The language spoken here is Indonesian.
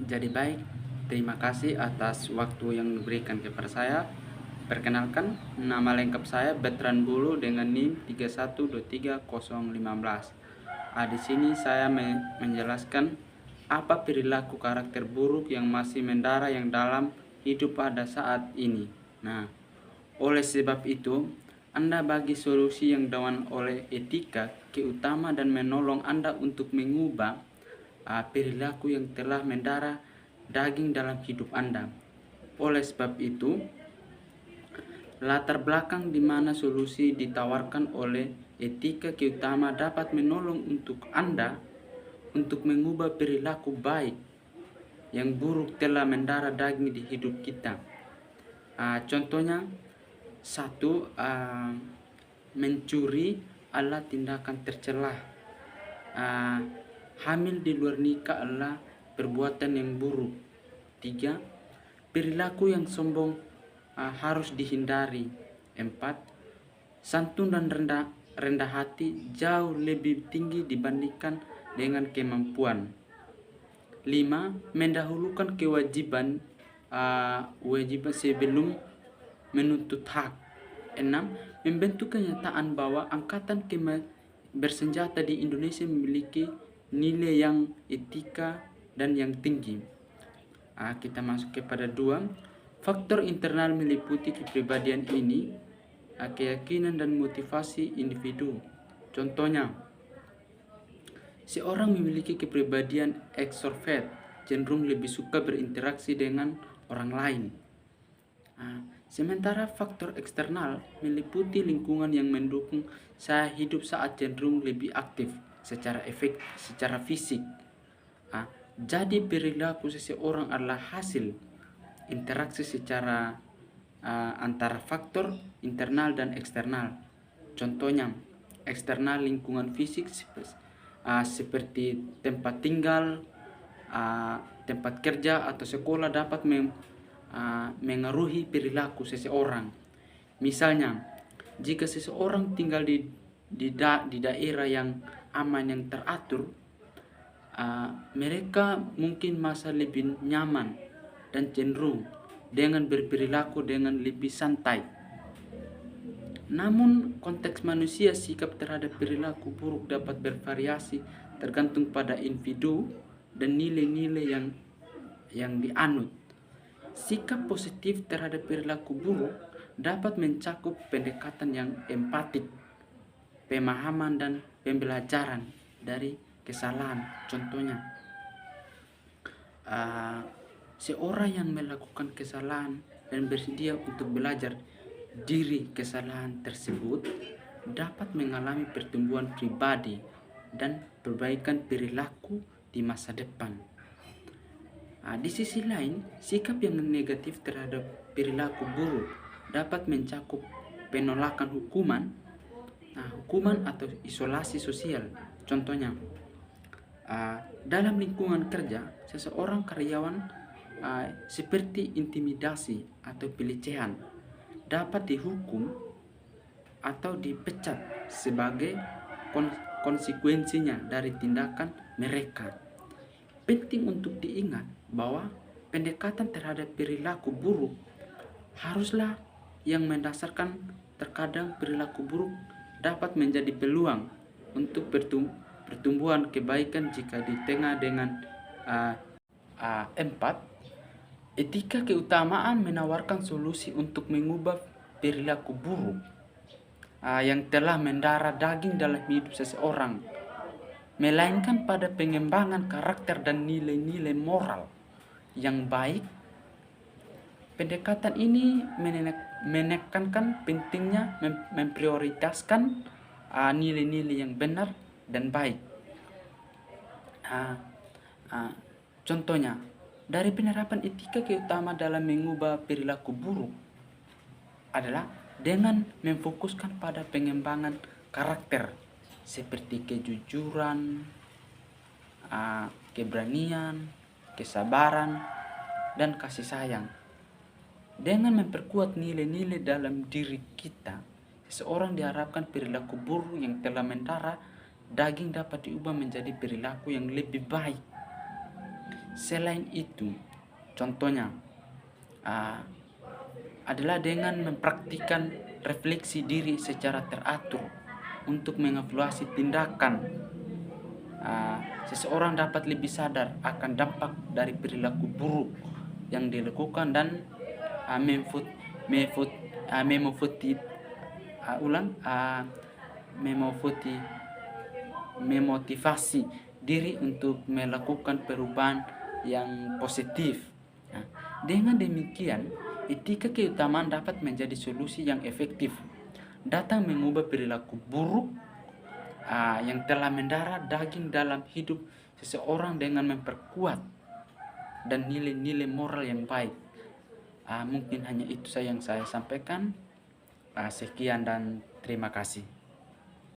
Jadi baik, terima kasih atas waktu yang diberikan kepada saya. Perkenalkan, nama lengkap saya Bertrand Bulu dengan NIM 31230015. Di sini saya menjelaskan apa perilaku karakter buruk yang masih mendara yang dalam hidup pada saat ini. Nah, oleh sebab itu, Anda bagi solusi yang dawan oleh etika, keutama dan menolong Anda untuk mengubah perilaku yang telah mendarah daging dalam hidup Anda. Oleh sebab itu, latar belakang di mana solusi ditawarkan oleh etika keutama dapat menolong untuk Anda untuk mengubah perilaku baik yang buruk telah mendarah daging di hidup kita. Contohnya, satu, mencuri adalah tindakan tercela. Hamil di luar nikah adalah perbuatan yang buruk. 3. Perilaku yang sombong harus dihindari. 4. Santun dan rendah hati jauh lebih tinggi dibandingkan dengan kemampuan. 5. Mendahulukan kewajiban sebelum menuntut hak. 6. Membentuk kenyataan bahwa angkatan bersenjata di Indonesia memiliki nilai yang etika dan yang tinggi. Kita masuk kepada 2. Faktor internal meliputi kepribadian ini, keyakinan dan motivasi individu. Contohnya, seorang memiliki kepribadian ekstrovert, cenderung lebih suka berinteraksi dengan orang lain. Sementara faktor eksternal meliputi lingkungan yang mendukung saya hidup saat cenderung lebih aktif secara fisik. Jadi perilaku seseorang adalah hasil interaksi secara antara faktor internal dan eksternal. Contohnya, eksternal lingkungan fisik seperti tempat tinggal, tempat kerja atau sekolah dapat mengaruhi perilaku seseorang. Misalnya, jika seseorang tinggal di daerah yang aman yang teratur, mereka mungkin merasa lebih nyaman dan cenderung dengan berperilaku dengan lebih santai. Namun, konteks manusia, sikap terhadap perilaku buruk dapat bervariasi tergantung pada individu dan nilai-nilai yang dianut. Sikap positif terhadap perilaku buruk dapat mencakup pendekatan yang empatik, pemahaman dan pembelajaran dari kesalahan. Contohnya, seorang yang melakukan kesalahan dan bersedia untuk belajar diri kesalahan tersebut dapat mengalami pertumbuhan pribadi dan perbaikan perilaku di masa depan. Di sisi lain, sikap yang negatif terhadap perilaku buruk dapat mencakup penolakan hukuman atau isolasi sosial. Contohnya, dalam lingkungan kerja, seseorang karyawan seperti intimidasi atau pelecehan dapat dihukum atau dipecat sebagai konsekuensinya dari tindakan mereka. Penting untuk diingat bahwa pendekatan terhadap perilaku buruk haruslah yang mendasarkan. Terkadang perilaku buruk dapat menjadi peluang untuk pertumbuhan kebaikan jika di tengah dengan 4. Etika keutamaan menawarkan solusi untuk mengubah perilaku buruk yang telah mendarah daging dalam hidup seseorang, melainkan pada pengembangan karakter dan nilai-nilai moral yang baik. Pendekatan ini menekankan pentingnya memprioritaskan nilai-nilai yang benar dan baik. Contohnya, dari penerapan etika keutama dalam mengubah perilaku buruk adalah dengan memfokuskan pada pengembangan karakter seperti kejujuran, keberanian, kesabaran, dan kasih sayang. Dengan memperkuat nilai-nilai dalam diri kita, seseorang diharapkan perilaku buruk yang telah mendarah daging dapat diubah menjadi perilaku yang lebih baik. Selain itu, contohnya adalah dengan mempraktikkan refleksi diri secara teratur untuk mengevaluasi tindakan. Seseorang dapat lebih sadar akan dampak dari perilaku buruk yang dilakukan dan memfut, memfut, memofuti, ulang, memofuti, memotivasi diri untuk melakukan perubahan yang positif. Nah, dengan demikian, etika keutamaan dapat menjadi solusi yang efektif datang mengubah perilaku buruk yang telah mendarah daging dalam hidup seseorang dengan memperkuat dan nilai-nilai moral yang baik. Mungkin hanya itu saja yang saya sampaikan. Sekian dan terima kasih.